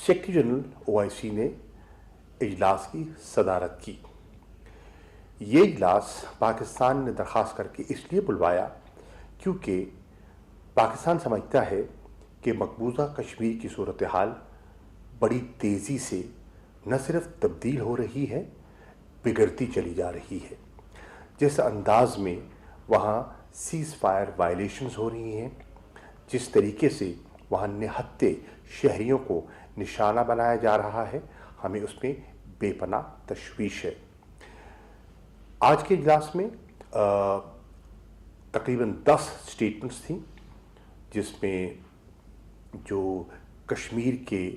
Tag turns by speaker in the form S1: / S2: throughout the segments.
S1: Secretary general OIC ने इजलास की सदारत की। ये इजलास पाकिस्तान ने दरख्वास्त करके इसलिए बुलवाया क्योंकि पाकिस्तान समझता है कि मकबूजा कश्मीर की सूरत हाल बड़ी तेज़ी से न सिर्फ तब्दील हो रही है, बिगड़ती चली जा रही है। जिस अंदाज में वहाँ सीज़ फायर वायलेशंस हो रही हैं, जिस तरीके से वहाँ निहत्ते शहरियों को निशाना बनाया जा रहा है, हमें उसमें बेपनाह तशवीश है। आज के इजलास में तकरीबन 10 स्टेटमेंट्स थी, जिसमें जो कश्मीर के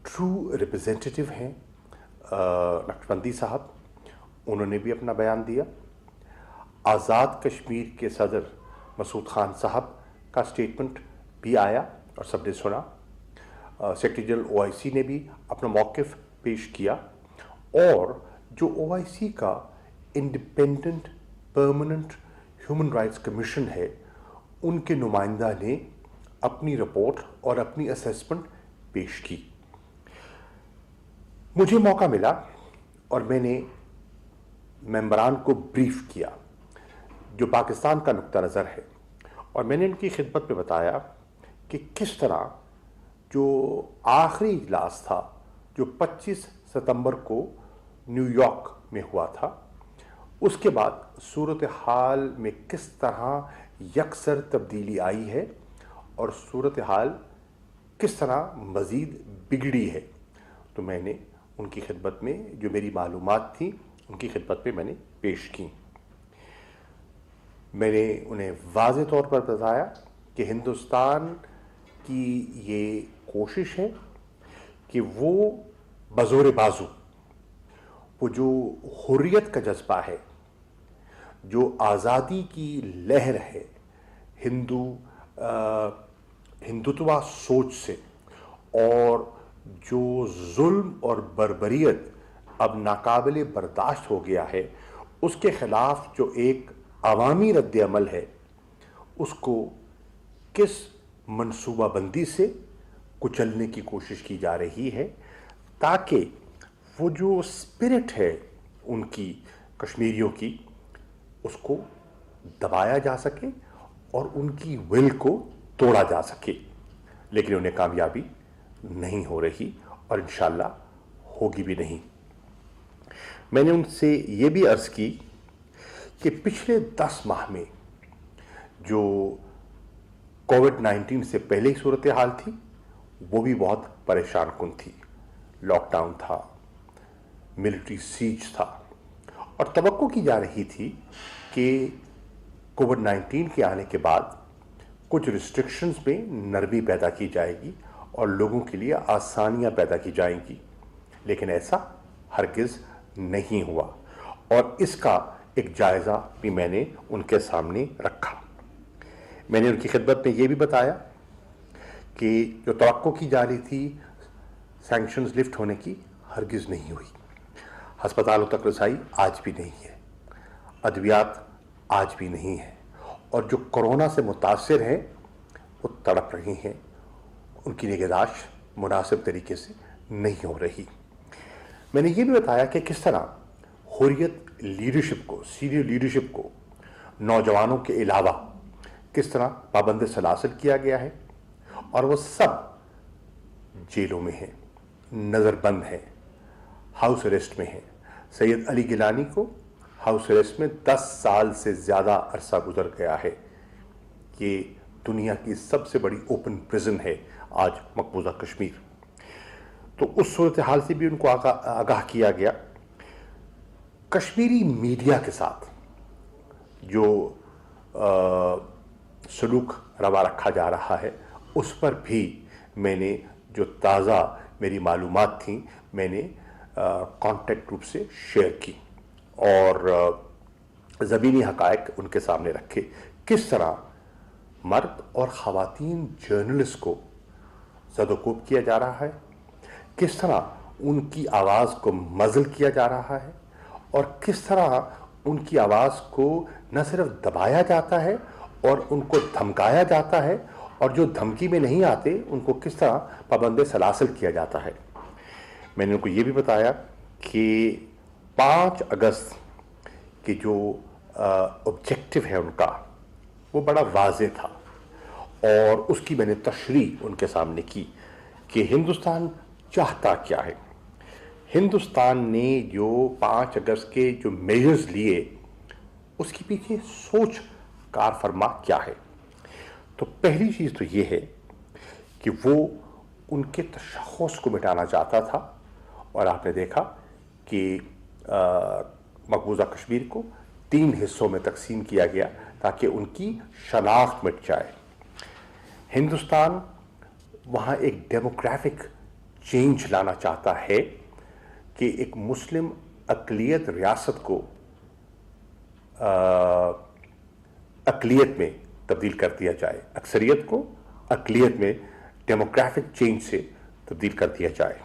S1: ट्रू रिप्रेजेंटेटिव हैं नक्शबंदी साहब, उन्होंने भी अपना बयान दिया। आज़ाद कश्मीर के सदर मसूद खान साहब का स्टेटमेंट भी आया और सबने सुना। सेक्रेटरी जनरल OIC ने भी अपना मौक़िफ़ पेश किया और जो OIC का independent permanent human rights commission है, उनके नुमाइंदा ने अपनी रिपोर्ट और अपनी असेसमेंट पेश की। मुझे मौका मिला और मैंने मेंबरान को ब्रीफ किया जो पाकिस्तान का नुक्ता नज़र है, और मैंने इनकी खिदमत में बताया कि किस तरह जो आखिरी इजलास था जो 25 सितंबर को न्यूयॉर्क में हुआ था, उसके बाद सूरत हाल में किस तरह यकसर तब्दीली आई है और सूरत हाल किस तरह मज़ीद बिगड़ी है। तो मैंने उनकी खिदमत में जो मेरी मालूमात थी उनकी खिदमत में मैंने पेश की। मैंने उन्हें वाज़ेह तौर पर बताया कि हिंदुस्तान की ये कोशिश है कि वो बज़ोर बाजू वो जो हुर्रियत का जज्बा है, जो आज़ादी की लहर है, हिंदुत्वा सोच से, और जो जुल्म और बर्बरियत अब नाकाबिले बर्दाश्त हो गया है, उसके ख़िलाफ़ जो एक अवामी रद्द-ए-अमल है, उसको किस मनसूबाबंदी से कुचलने की कोशिश की जा रही है, ताकि वो जो स्पिरिट है उनकी कश्मीरियों की, उसको दबाया जा सके और उनकी विल को तोड़ा जा सके। लेकिन उन्हें कामयाबी नहीं हो रही और इंशाअल्लाह होगी भी नहीं। मैंने उनसे ये भी अर्ज़ की कि पिछले 10 माह में जो कोविड-19 से पहले की सूरत हाल थी, वो भी बहुत परेशान कुन थी। लॉकडाउन था, मिलिट्री सीज था, और तवक्को की जा रही थी कि कोविड-19 के आने के बाद कुछ रिस्ट्रिक्शंस में नरमी पैदा की जाएगी और लोगों के लिए आसानियां पैदा की जाएंगी। लेकिन ऐसा हरगिज़ नहीं हुआ और इसका एक जायज़ा भी मैंने उनके सामने रखा। मैंने उनकी खिदमत में ये भी बताया कि जो तवक्को की जा रही थी सैंक्शंस लिफ्ट होने की, हरगिज़ नहीं हुई। हस्पतालों तक रसाई आज भी नहीं है, अद्वियात आज भी नहीं है, और जो कोरोना से मुतासिर हैं वो तड़प रही हैं, उनकी निगहदाश्त मुनासिब तरीके से नहीं हो रही। मैंने ये भी बताया कि किस तरह हुर्रियत लीडरशिप को, सीनियर लीडरशिप को, नौजवानों के अलावा किस तरह पाबंद सलासिल किया गया है और वो सब जेलों में हैं, नज़रबंद हैं, हाउस अरेस्ट में हैं। सैयद अली गिलानी को हाउस अरेस्ट में 10 साल से ज़्यादा अरसा गुजर गया है। ये दुनिया की सबसे बड़ी ओपन प्रिजन है आज मकबूजा कश्मीर। तो उस सूरत हाल से भी उनको आगाह किया गया। कश्मीरी मीडिया के साथ जो सलूक रवा रखा जा रहा है, उस पर भी मैंने जो ताज़ा मेरी मालूमात थी, मैंने कॉन्टैक्ट रूप से शेयर की और ज़मीनी हक़ाइक़ उनके सामने रखे। किस तरह मर्द और ख़वातीन जर्नलिस्ट को ज़दोकोब किया जा रहा है, किस तरह उनकी आवाज़ को मज़ल किया जा रहा है और किस तरह उनकी आवाज़ को न सिर्फ दबाया जाता है और उनको धमकाया जाता है, और जो धमकी में नहीं आते उनको किस तरह पाबंद सलासिल किया जाता है। میں نے ان کو یہ بھی بتایا کہ 5 اگست کے جو آبجیکٹو ہے ان کا وہ بڑا واضح تھا، اور اس کی میں نے تشریح ان کے سامنے کی کہ ہندوستان چاہتا کیا ہے۔ ہندوستان نے جو 5 اگست کے جو میجرز لیے اس کے پیچھے سوچ کار فرما کیا ہے۔ تو پہلی چیز تو یہ ہے کہ وہ ان کے تشخص کو مٹانا چاہتا تھا، اور آپ نے دیکھا کہ مقبوضہ کشمیر کو 3 حصوں میں تقسیم کیا گیا تاکہ ان کی شناخت مٹ جائے۔ ہندوستان وہاں ایک ڈیموگرافک چینج لانا چاہتا ہے کہ ایک مسلم اقلیت ریاست کو اقلیت میں تبدیل کر دیا جائے، اکثریت کو اقلیت میں ڈیموگرافک چینج سے تبدیل کر دیا جائے۔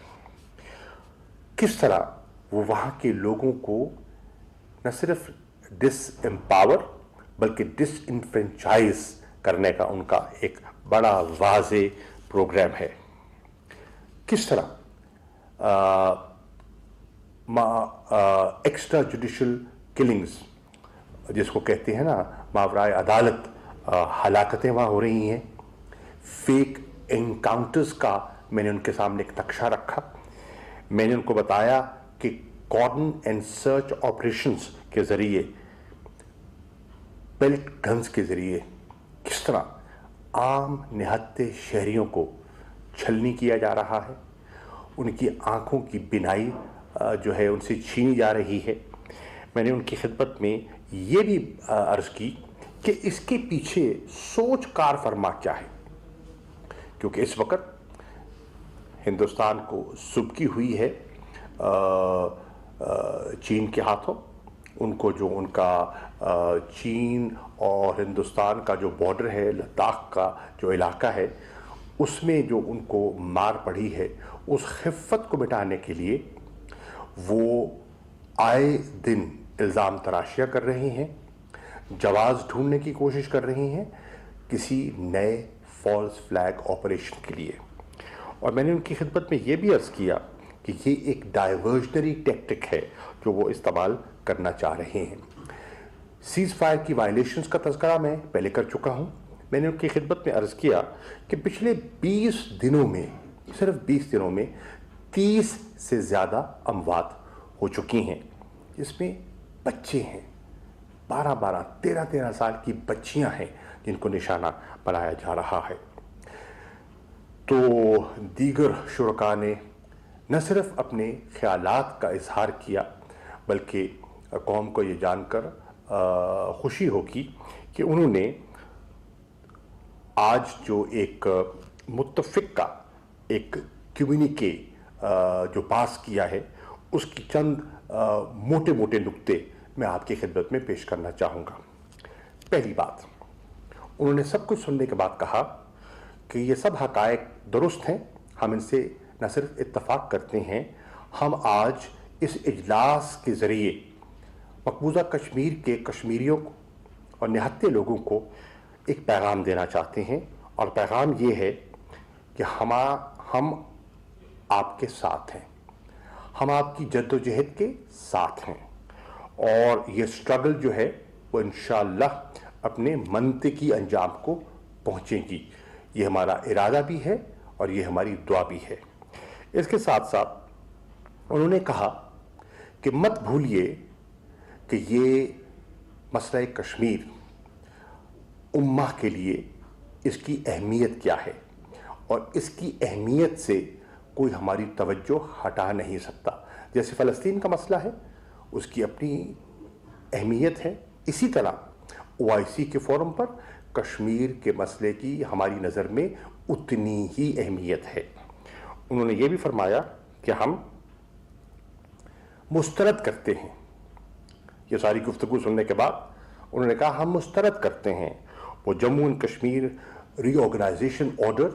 S1: کس طرح وہ وہاں کے لوگوں کو نہ صرف ڈس امپاور بلکہ ڈس انفرینچائز کرنے کا ان کا ایک بڑا واضح پروگرام ہے۔ کس طرح ایکسٹرا جوڈیشل کلنگز جس کو کہتے ہیں نا، ماورائے عدالت ہلاکتیں وہاں ہو رہی ہیں، فیک انکاؤنٹرز کا میں نے ان کے سامنے ایک نقشہ رکھا۔ میں نے ان کو بتایا کہ کارڈن اینڈ سرچ آپریشنز کے ذریعے، پیلٹ گنز کے ذریعے کس طرح عام نہتے شہریوں کو چھلنی کیا جا رہا ہے، ان کی آنکھوں کی بینائی جو ہے ان سے چھینی جا رہی ہے۔ میں نے ان کی خدمت میں یہ بھی عرض کی کہ اس کے پیچھے سوچ کار فرما کیا ہے، کیونکہ اس وقت ہندوستان کو سبکی ہوئی ہے چین کے ہاتھوں۔ ان کو جو ان کا چین اور ہندوستان کا جو بارڈر ہے، لداخ کا جو علاقہ ہے، اس میں جو ان کو مار پڑی ہے، اس خفت کو مٹانے کے لیے وہ آئے دن الزام تراشیاں کر رہے ہیں، جواز ڈھونڈنے کی کوشش کر رہے ہیں کسی نئے فالس فلیگ آپریشن کے لیے۔ اور میں نے ان کی خدمت میں یہ بھی عرض کیا کہ یہ ایک ڈائیورژنری ٹیکٹک ہے جو وہ استعمال کرنا چاہ رہے ہیں۔ سیز فائر کی وائلیشنز کا تذکرہ میں پہلے کر چکا ہوں۔ میں نے ان کی خدمت میں عرض کیا کہ پچھلے 20 دنوں میں، صرف 20 دنوں میں 30 سے زیادہ اموات ہو چکی ہیں، جس میں بچے ہیں، 12 13 سال کی بچیاں ہیں جن کو نشانہ بنایا جا رہا ہے۔ تو دیگر شرکاء نے نہ صرف اپنے خیالات کا اظہار کیا، بلکہ قوم کو یہ جان کر خوشی ہوگی کہ انہوں نے آج جو ایک متفق کا ایک کمیونیکے جو پاس کیا ہے، اس کی چند موٹے موٹے نقطے میں آپ کی خدمت میں پیش کرنا چاہوں گا۔ پہلی بات، انہوں نے سب کچھ سننے کے بعد کہا کہ یہ سب حقائق درست ہیں، ہم ان سے نہ صرف اتفاق کرتے ہیں، ہم آج اس اجلاس کے ذریعے مقبوضہ کشمیر کے کشمیریوں کو اور نہتے لوگوں کو ایک پیغام دینا چاہتے ہیں، اور پیغام یہ ہے کہ ہم آپ کے ساتھ ہیں، ہم آپ کی جد و جہد کے ساتھ ہیں، اور یہ سٹرگل جو ہے وہ انشاءاللہ اپنے منطقی انجام کو پہنچے گی۔ یہ ہمارا ارادہ بھی ہے اور یہ ہماری دعا بھی ہے۔ اس کے ساتھ ساتھ انہوں نے کہا کہ مت بھولیے کہ یہ مسئلہ کشمیر امہ کے لیے اس کی اہمیت کیا ہے، اور اس کی اہمیت سے کوئی ہماری توجہ ہٹا نہیں سکتا۔ جیسے فلسطین کا مسئلہ ہے، اس کی اپنی اہمیت ہے، اسی طرح OIC کے فورم پر کشمیر کے مسئلے کی ہماری نظر میں اتنی ہی اہمیت ہے۔ انہوں نے یہ بھی فرمایا کہ ہم مسترد کرتے ہیں، یہ ساری گفتگو سننے کے بعد انہوں نے کہا ہم مسترد کرتے ہیں وہ Jammu and Kashmir reorganization order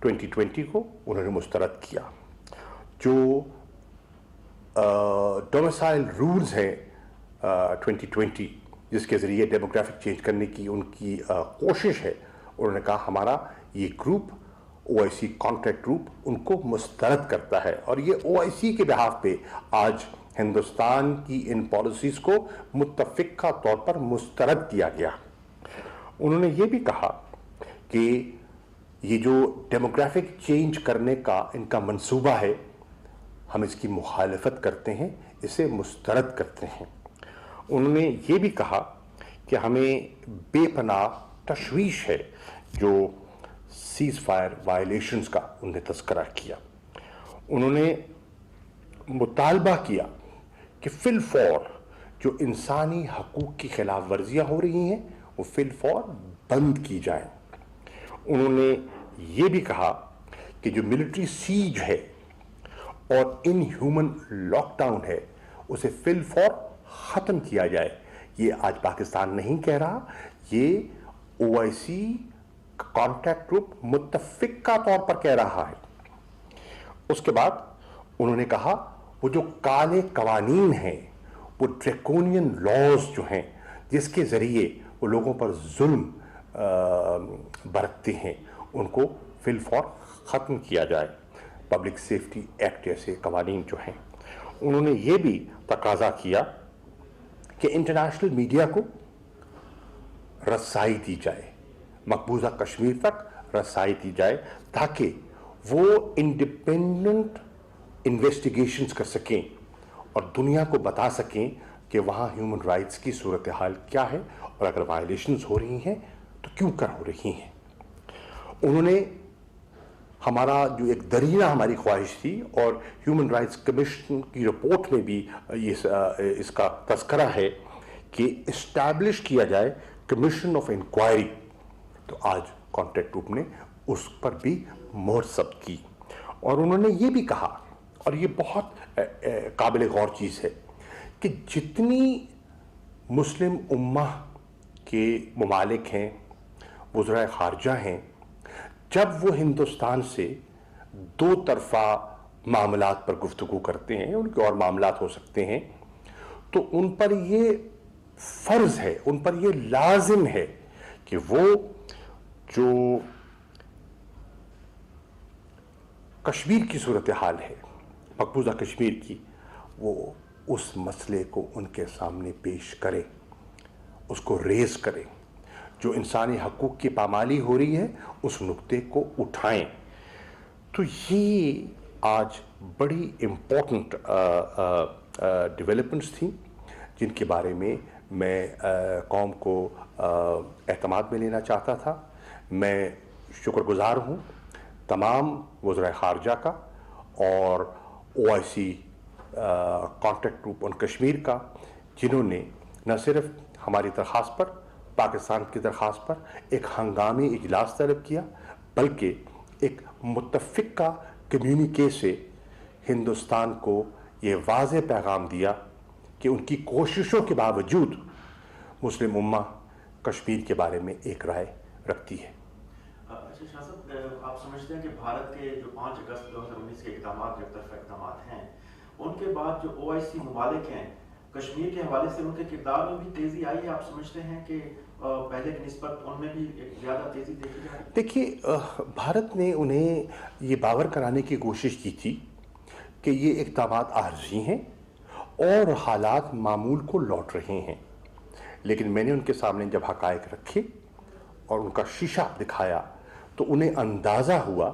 S1: 2020 کو انہوں نے مسترد کیا۔ جو ڈومیسائل رولز ہیں 2020 جس کے ذریعے ڈیموگرافک چینج کرنے کی ان کی کوشش ہے، انہوں نے کہا ہمارا یہ گروپ OIC कॉन्ट्रैक्ट ग्रुप उनको मुस्तरद करता है, और ये OIC के बिहाफ पे आज हिंदुस्तान की इन पॉलिसीज़ को मुत्तफ़िक़ा तौर पर मुस्तरद किया गया। उन्होंने ये भी कहा कि ये जो डेमोग्राफिक चेंज करने का इनका मंसूबा है, हम इसकी मुखालफत करते हैं, इसे मुस्तरद करते हैं। उन्होंने ये भी कहा कि हमें बेपनाह तशवीश है जो सीज़ फायर वायलेशंस का उन्हें तज़किरा किया। उन्होंने मुतालबा किया कि फिल फौर जो इंसानी हकूक़ की खिलाफ वर्जियाँ हो रही हैं वो फिल फौर बंद की जाए। उन्होंने ये भी कहा कि जो मिलिट्री सीज है और इन ह्यूमन लॉकडाउन है उसे फिल फौर ख़त्म किया जाए। ये आज पाकिस्तान नहीं कह रहा, ये OIC कॉन्ट्रैक्ट ग्रुप मुत्तफ़िक़ा तौर पर कह रहा है। उसके बाद उन्होंने कहा वो जो काले कवानीन हैं, वो ड्रैकोनियन लॉज जो हैं जिसके ज़रिए वो लोगों पर जुल्म बरतते हैं, उनको फिल फौर ख़त्म किया जाए। पब्लिक सेफ्टी एक्ट जैसे कवानीन जो हैं। उन्होंने ये भी तकाजा किया कि इंटरनेशनल मीडिया को रसाई दी जाए, मकबूजा कश्मीर तक रसाई दी जाए, ताकि वो इंडिपेंडेंट इन्वेस्टिगेशंस कर सकें और दुनिया को बता सकें कि वहाँ ह्यूमन राइट्स की सूरत हाल क्या है, और अगर वायलेशंस हो रही हैं तो क्यों कर हो रही हैं। उन्होंने हमारा जो एक दरीना हमारी ख्वाहिश थी, और ह्यूमन राइट्स कमीशन की रिपोर्ट में भी इसका तज़किरा है कि इस्टेब्लिश किया जाए कमीशन ऑफ इंक्वायरी, तो आज कॉन्ट्रैक्ट ग्रुप ने उस पर भी मोहर ज़ब्त की। और उन्होंने ये भी कहा, और ये बहुत काबिल गौर चीज़ है, कि जितनी मुस्लिम उम्मा के ममालिक हैं, वज़राए ख़ारजा हैं, जब वो हिंदुस्तान से दो तरफ़ा मामलात पर गुफ्तगू करते हैं, उनके और मामलात हो सकते हैं, तो उन पर ये फ़र्ज़ है, उन पर ये लाजिम है कि वो जो कश्मीर की सूरत हाल है, मकबूजा कश्मीर की, वो उस मसले को उनके सामने पेश करें, उसको रेज़ करें। जो इंसानी हकूक़ की पामाली हो रही है उस नुक्ते को उठाएं। तो ये आज बड़ी इम्पोर्टेंट डेवलपमेंट्स थी जिनके बारे में मैं कौम को एतमाद में लेना चाहता था। मैं शुक्रगुज़ार हूँ तमाम वज़राए ख़ारजा का और OIC contract group on Kashmir का, जिन्होंने न सिर्फ हमारी दरख्वास्त पर, पाकिस्तान की दरख्वास्त पर एक हंगामी इजलास तलब किया, बल्कि एक मुत्तफ़िक़ा कम्युनिके से हिंदुस्तान को ये वाज़ेह पैगाम दिया कि उनकी कोशिशों के बावजूद मुस्लिम उम्मा कश्मीर के बारे में एक राय रखती है।
S2: अच्छा शाह साहब, आप समझते हैं कि भारत के जो 5 अगस्त 2019 के इक़दामात, जो तरफ़ा इक़दामात हैं, उनके बाद जो OIC ममालिक हैं, कश्मीर के हवाले से उनके किरदार में भी तेज़ी आई है? आप समझते हैं कि पहले की निस्बत उनमें भी ज़्यादा तेज़ी देखी जा रही है?
S1: देखिए, भारत ने उन्हें ये बावर कराने की कोशिश की थी कि ये इक़दामात आर्ज़ी हैं और हालात मामूल को लौट रहे हैं, लेकिन मैंने उनके सामने जब हक़ाइक़ रखे और उनका शीशा दिखाया तो उन्हें अंदाज़ा हुआ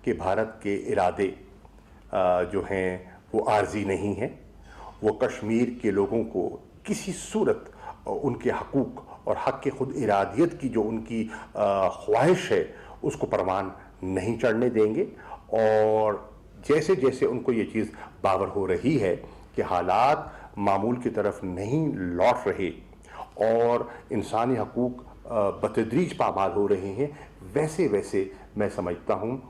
S1: कि भारत के इरादे जो हैं वो आर्ज़ी नहीं हैं। वो कश्मीर के लोगों को किसी सूरत उनके हकूक़ और हक़ के ख़ुद इरादियत की जो उनकी ख्वाहिश है उसको परवान नहीं चढ़ने देंगे। और जैसे जैसे उनको ये चीज़ बावर हो रही है कि हालात मामूल की तरफ नहीं लौट रहे और इंसानी हकूक़ बतदरीज पामाल हो रहे हैं, वैसे वैसे मैं समझता हूँ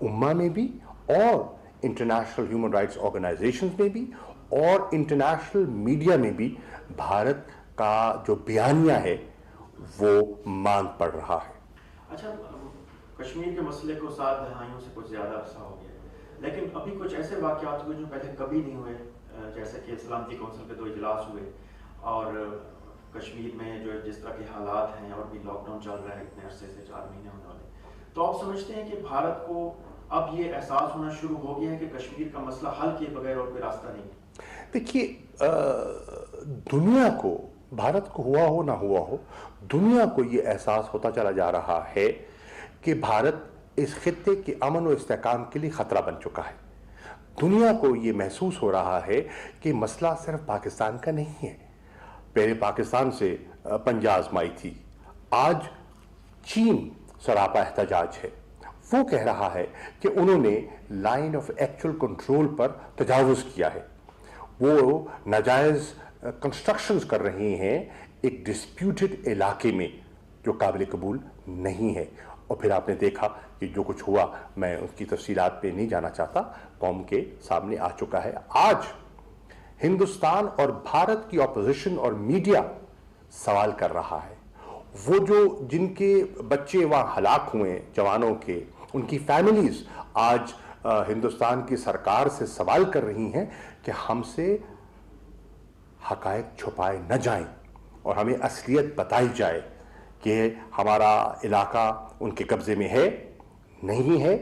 S1: उम्मा में भी और इंटरनेशनल ह्यूमन राइट्स ऑर्गेनाइजेशंस में भी और इंटरनेशनल मीडिया में भी भारत का जो बयानिया है वो मांग पड़ रहा है।
S2: अच्छा, कश्मीर के मसले को 7 दहाइयों से कुछ ज़्यादा अरसा हो गया, लेकिन अभी कुछ ऐसे वाक़यात हुए जो पहले कभी नहीं हुए, जैसे कि सलामती कौंसिल के 2 इजलास हुए और कश्मीर में जो जिस तरह के हालात हैं और भी लॉकडाउन चल रहा है इतने अरसे से, 4 महीने होने वाले, تو آپ سمجھتے ہیں کہ بھارت کو اب یہ احساس ہونا شروع ہو گیا ہے کہ کشمیر کا مسئلہ حل کیے بغیر اور کوئی راستہ نہیں ہے؟
S1: دیکھیے، دنیا کو، بھارت کو ہوا ہو نہ ہوا ہو، دنیا کو یہ احساس ہوتا چلا جا رہا ہے کہ بھارت اس خطے کے امن و استحکام کے لیے خطرہ بن چکا ہے۔ دنیا کو یہ محسوس ہو رہا ہے کہ مسئلہ صرف پاکستان کا نہیں ہے۔ پہلے پاکستان سے پنجہ آزمائی تھی، آج چین سراپا احتجاج ہے۔ وہ کہہ رہا ہے کہ انہوں نے لائن آف ایکچوئل کنٹرول پر تجاوز کیا ہے، وہ ناجائز کنسٹرکشنز کر رہے ہیں ایک ڈسپیوٹڈ علاقے میں جو قابل قبول نہیں ہے۔ اور پھر آپ نے دیکھا کہ جو کچھ ہوا، میں اس کی تفصیلات پہ نہیں جانا چاہتا، قوم کے سامنے آ چکا ہے۔ آج ہندوستان اور بھارت کی اپوزیشن اور میڈیا سوال کر رہا ہے، وہ جو جن کے بچے وہاں ہلاک ہوئے جوانوں کے، ان کی فیملیز آج ہندوستان کی سرکار سے سوال کر رہی ہیں کہ ہم سے حقائق چھپائے نہ جائیں اور ہمیں اصلیت بتائی جائے کہ ہمارا علاقہ ان کے قبضے میں ہے نہیں ہے،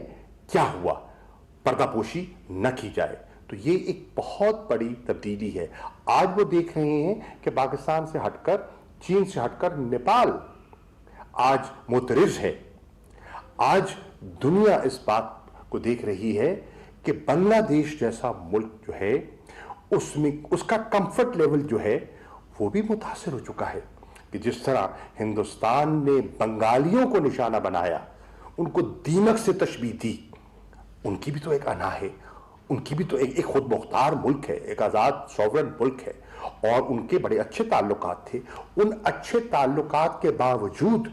S1: کیا ہوا، پردہ پوشی نہ کی جائے۔ تو یہ ایک بہت بڑی تبدیلی ہے۔ آج وہ دیکھ رہے ہیں کہ پاکستان سے ہٹ کر، چین سے ہٹ کر نیپال آج معترض ہے۔ آج دنیا اس بات کو دیکھ رہی ہے کہ بنگلہ دیش جیسا ملک جو ہے، اس میں اس کا کمفرٹ لیول جو ہے وہ بھی متاثر ہو چکا ہے کہ جس طرح ہندوستان نے بنگالیوں کو نشانہ بنایا، ان کو دیمک سے تشبیہ دی، ان کی بھی تو ایک انا ہے، ان کی بھی تو ایک خود مختار ملک ہے، ایک آزاد سوورن ملک ہے، اور ان کے بڑے اچھے تعلقات تھے۔ ان اچھے تعلقات کے باوجود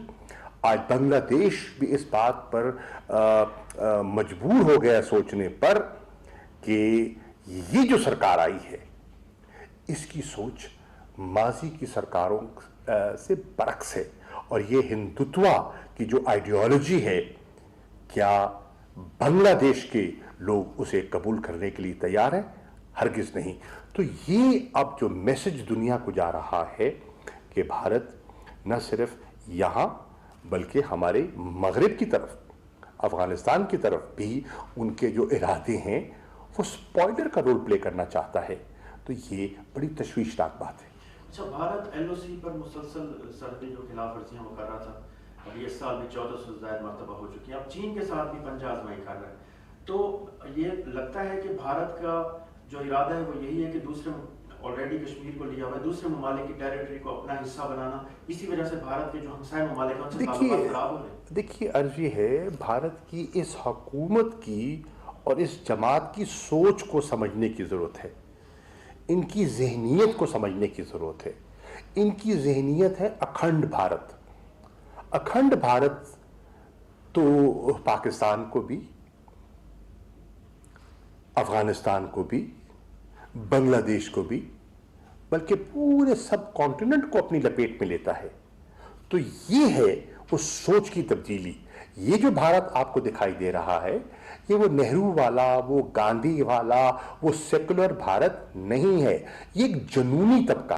S1: آج بنگلہ دیش بھی اس بات پر مجبور ہو گیا سوچنے پر کہ یہ جو سرکار آئی ہے، اس کی سوچ ماضی کی سرکاروں سے برعکس ہے، اور یہ ہندوتوا کی جو آئیڈیالوجی ہے، کیا بنگلہ دیش کے لوگ اسے قبول کرنے کے لیے تیار ہیں؟ ہرگز نہیں۔ تو یہ اب جو میسج دنیا کو جا رہا ہے کہ بھارت نہ صرف یہاں بلکہ ہمارے مغرب کی طرف، افغانستان کی طرف بھی ان کے جو ارادے ہیں وہ سپوائلر کا رول پلے کرنا چاہتا ہے۔ تو یہ بڑی تشویشناک بات ہے۔
S2: اچھا، بھارت ایل او سی پر مسلسل سرحدی جو خلاف ورزیاں وہ کر رہا تھا، ابھی اس سال میں 1400 سے زائد مرتبہ ہو چکی ہیں، اب چین کے ساتھ بھی پنجہ آزمائی کر رہا ہے، تو یہ لگتا ہے کہ بھارت کا جو ارادہ ہے وہ یہی ہے کہ دوسرے آلریڈی کشمیر کو لیا ہوا ہے، دوسرے ممالک کی ٹیریٹری کو اپنا حصہ بنانا، اسی وجہ سے بھارت کے جو ہمسائے ممالک ہیں ان سے تعلقات خراب ہو رہے ہیں۔
S1: دیکھیے، عرض یہ ہے، بھارت کی اس حکومت کی اور اس جماعت کی سوچ کو سمجھنے کی ضرورت ہے، ان کی ذہنیت کو سمجھنے کی ضرورت ہے۔ ان کی ذہنیت ہے اکھنڈ بھارت۔ اکھنڈ بھارت تو پاکستان کو بھی، افغانستان کو بھی، بنگلہ دیش کو بھی، بلکہ پورے سب کانٹیننٹ کو اپنی لپیٹ میں لیتا ہے۔ تو یہ ہے وہ سوچ کی تبدیلی۔ یہ جو بھارت آپ کو دکھائی دے رہا ہے، یہ وہ نہرو والا، وہ گاندھی والا، وہ سیکولر بھارت نہیں ہے، یہ ایک جنونی طبقہ